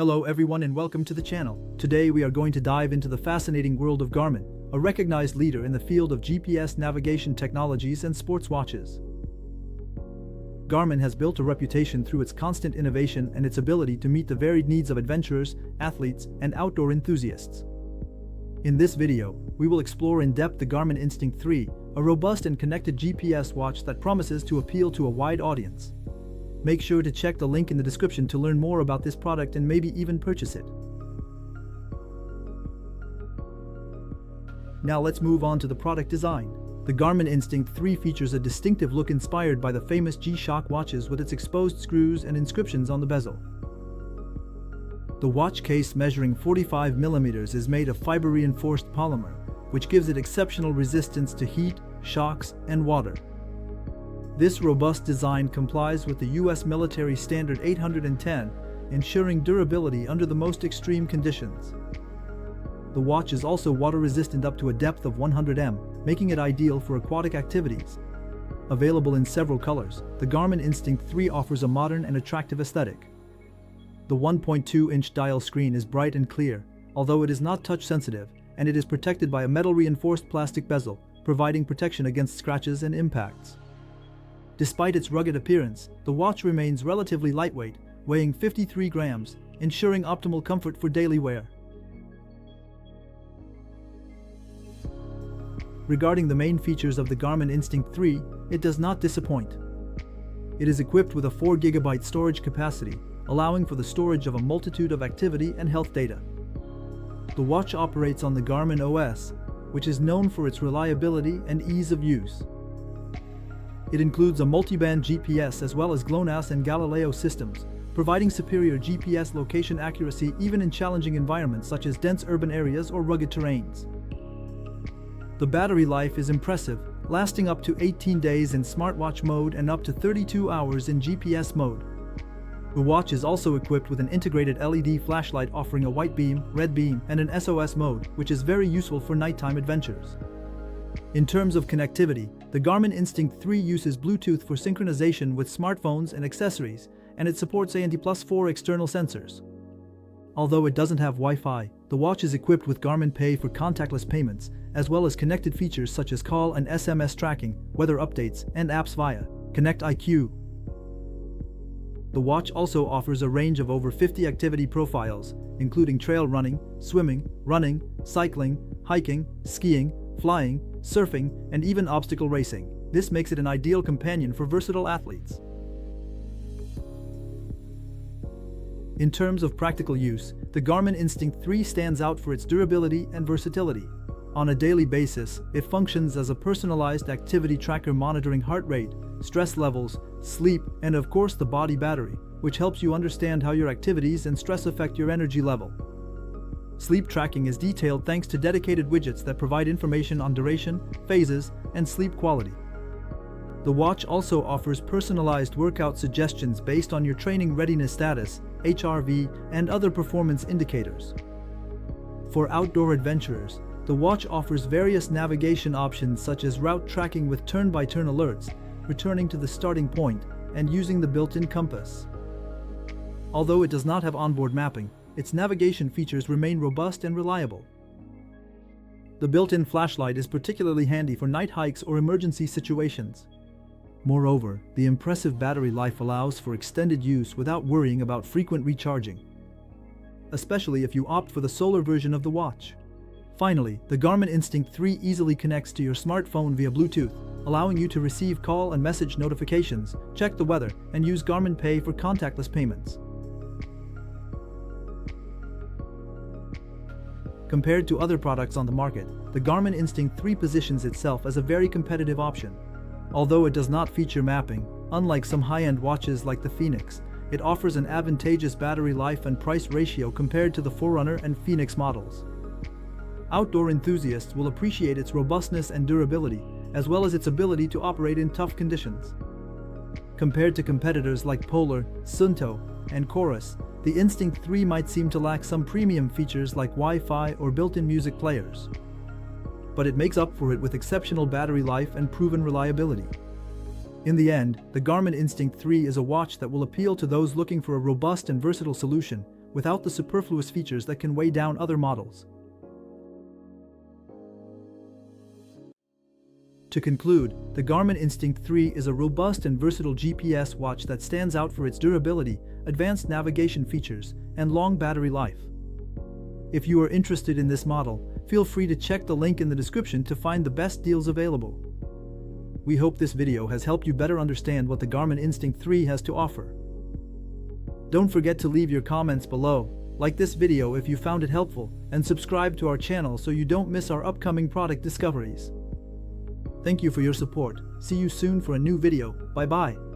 Hello everyone and welcome to the channel. Today we are going to dive into the fascinating world of Garmin, a recognized leader in the field of GPS navigation technologies and sports watches. Garmin has built a reputation through its constant innovation and its ability to meet the varied needs of adventurers, athletes, and outdoor enthusiasts. In this video, we will explore in depth the Garmin Instinct 3, a robust and connected GPS watch that promises to appeal to a wide audience. Make sure to check the link in the description to learn more about this product and maybe even purchase it. Now let's move on to the product design. The Garmin Instinct 3 features a distinctive look inspired by the famous G-Shock watches with its exposed screws and inscriptions on the bezel. The watch case, measuring 45 mm, is made of fiber-reinforced polymer, which gives it exceptional resistance to heat, shocks, and water. This robust design complies with the US military standard 810, ensuring durability under the most extreme conditions. The watch is also water-resistant up to a depth of 100 m, making it ideal for aquatic activities. Available in several colors, the Garmin Instinct 3 offers a modern and attractive aesthetic. The 1.2-inch dial screen is bright and clear, although it is not touch-sensitive, and it is protected by a metal-reinforced plastic bezel, providing protection against scratches and impacts. Despite its rugged appearance, the watch remains relatively lightweight, weighing 53 grams, ensuring optimal comfort for daily wear. Regarding the main features of the Garmin Instinct 3, it does not disappoint. It is equipped with a 4 GB storage capacity, allowing for the storage of a multitude of activity and health data. The watch operates on the Garmin OS, which is known for its reliability and ease of use. It includes a multi-band GPS as well as GLONASS and Galileo systems, providing superior GPS location accuracy even in challenging environments such as dense urban areas or rugged terrains. The battery life is impressive, lasting up to 18 days in smartwatch mode and up to 32 hours in GPS mode. The watch is also equipped with an integrated LED flashlight offering a white beam, red beam, and an SOS mode, which is very useful for nighttime adventures. In terms of connectivity, the Garmin Instinct 3 uses Bluetooth for synchronization with smartphones and accessories, and it supports ANT+4 external sensors. Although it doesn't have Wi-Fi, the watch is equipped with Garmin Pay for contactless payments, as well as connected features such as call and SMS tracking, weather updates, and apps via Connect IQ. The watch also offers a range of over 50 activity profiles, including trail running, swimming, running, cycling, hiking, skiing, flying, surfing, and even obstacle racing. This makes it an ideal companion for versatile athletes. In terms of practical use, the Garmin Instinct 3 stands out for its durability and versatility. On a daily basis, it functions as a personalized activity tracker, monitoring heart rate, stress levels, sleep, and of course the body battery, which helps you understand how your activities and stress affect your energy level. Sleep tracking is detailed thanks to dedicated widgets that provide information on duration, phases, and sleep quality. The watch also offers personalized workout suggestions based on your training readiness status, HRV, and other performance indicators. For outdoor adventurers, the watch offers various navigation options such as route tracking with turn-by-turn alerts, returning to the starting point, and using the built-in compass. Although it does not have onboard mapping, its navigation features remain robust and reliable. The built-in flashlight is particularly handy for night hikes or emergency situations. Moreover, the impressive battery life allows for extended use without worrying about frequent recharging, especially if you opt for the solar version of the watch. Finally, the Garmin Instinct 3 easily connects to your smartphone via Bluetooth, allowing you to receive call and message notifications, check the weather, and use Garmin Pay for contactless payments. Compared to other products on the market, the Garmin Instinct 3 positions itself as a very competitive option. Although it does not feature mapping, unlike some high-end watches like the Phoenix, it offers an advantageous battery life and price ratio compared to the Forerunner and Phoenix models. Outdoor enthusiasts will appreciate its robustness and durability, as well as its ability to operate in tough conditions. Compared to competitors like Polar, Suunto, and Chorus, the Instinct 3 might seem to lack some premium features like Wi-Fi or built-in music players. But it makes up for it with exceptional battery life and proven reliability. In the end, the Garmin Instinct 3 is a watch that will appeal to those looking for a robust and versatile solution, without the superfluous features that can weigh down other models. To conclude, the Garmin Instinct 3 is a robust and versatile GPS watch that stands out for its durability, advanced navigation features, and long battery life. If you are interested in this model, feel free to check the link in the description to find the best deals available. We hope this video has helped you better understand what the Garmin Instinct 3 has to offer. Don't forget to leave your comments below, like this video if you found it helpful, and subscribe to our channel so you don't miss our upcoming product discoveries. Thank you for your support. See you soon for a new video. Bye bye.